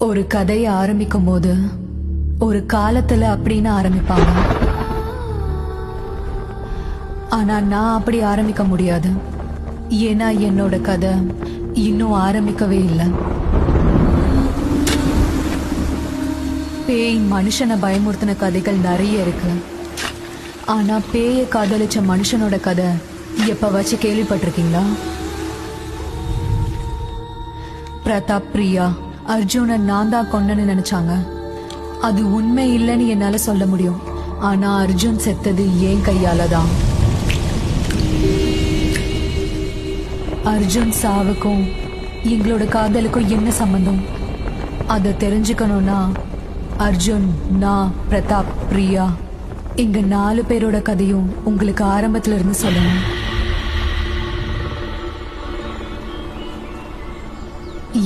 ஒரு கதையை ஆரம்பிக்கும் போது ஒரு காலத்துல அப்படின்னு ஆரம்பிப்பாங்க. ஆனா நான் அப்படி ஆரம்பிக்க முடியாது. ஏன்னா என்னோட கதை இன்னும் ஆரம்பிக்கவே இல்லை. பேய் மனுஷனை பயமுறுத்தின கதைகள் நிறைய இருக்கு. ஆனா பேயை காதலிச்ச மனுஷனோட கதை எப்ப வச்சு கேள்விப்பட்டிருக்கீங்களா? பிரதாப், பிரியா, அர்ஜுனை நான் தான் கொன்னன்னு நினைச்சாங்க. அது உண்மை இல்லைன்னு என்னால சொல்ல முடியும். ஆனா அர்ஜுன் செத்தது ஏன் கையால தான். அர்ஜுன் சாவுக்கும் எங்களோட காதலுக்கும் என்ன சம்பந்தம்? அதை தெரிஞ்சுக்கணும்னா அர்ஜுன், நான், பிரதாப், பிரியா இங்க 4 பேரோட கதையும் உங்களுக்கு ஆரம்பத்துல இருந்து சொல்லணும்.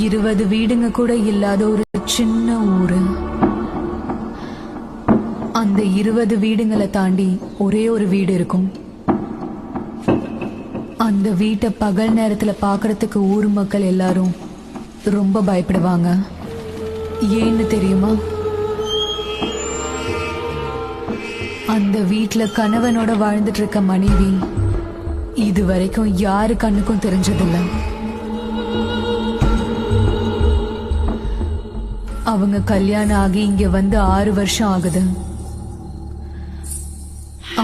20 வீடுங்க கூட இல்லாத ஒரு சின்ன ஊரு. அந்த 20 வீடுங்களை தாண்டி ஒரே ஒரு வீடு இருக்கும். அந்த வீட்டை பகல் நேரத்துல பாக்குறதுக்கு ஊர் மக்கள் எல்லாரும் ரொம்ப பயப்படுவாங்க. ஏன்னு தெரியுமா? அந்த வீட்டுல கணவனோட வாழ்ந்துட்டு இருக்க மனைவி இது வரைக்கும் யாரு கண்ணுக்கும் தெரிஞ்சதில்ல. அவங்க கல்யாணம் ஆகி இங்க வந்து 6 வருஷம் ஆகுது.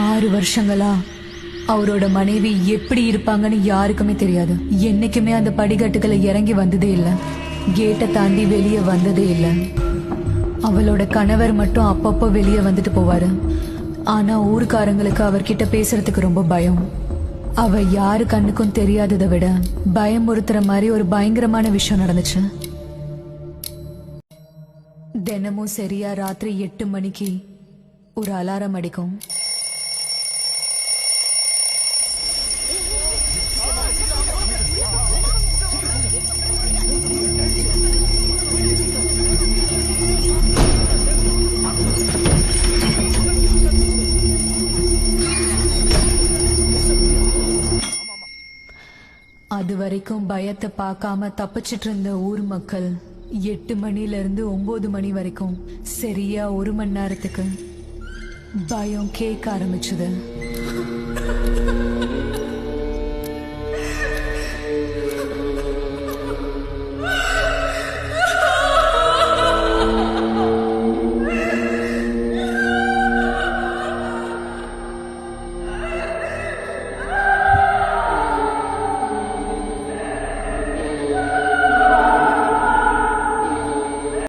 6 வருஷங்களா அவரோட மனைவி எப்படி இருப்பாங்கன்னு யாருக்குமே தெரியாது. என்னைக்குமே அந்த படிக்கட்டுகளை இறங்கி வந்ததே இல்லை. கேட்டை தாண்டி வெளியே வந்ததே இல்லை. அவளோட கணவர் மட்டும் அப்பப்போ வெளியே வந்துட்டு போவாரு. ஆனா ஊருக்காரங்களுக்கு அவர்கிட்ட பேசுறதுக்கு ரொம்ப பயம். அவ யாரு கண்ணுக்கும் தெரியாததை விட பயமுறுத்துற மாதிரி ஒரு பயங்கரமான விஷயம் நடந்துச்சு. தினமும் சரியா ராத்திரி 8 மணிக்கு ஒரு அலாரம் அடிக்கும். அது வரைக்கும் பயத்தை பார்க்காம தப்பிச்சிட்டு இருந்த ஊர் மக்கள் 8 மணில இருந்து 9 மணி வரைக்கும் சரியா 1 மணி நேரத்துக்கு பயம் கேட்க ஆரம்பிச்சது.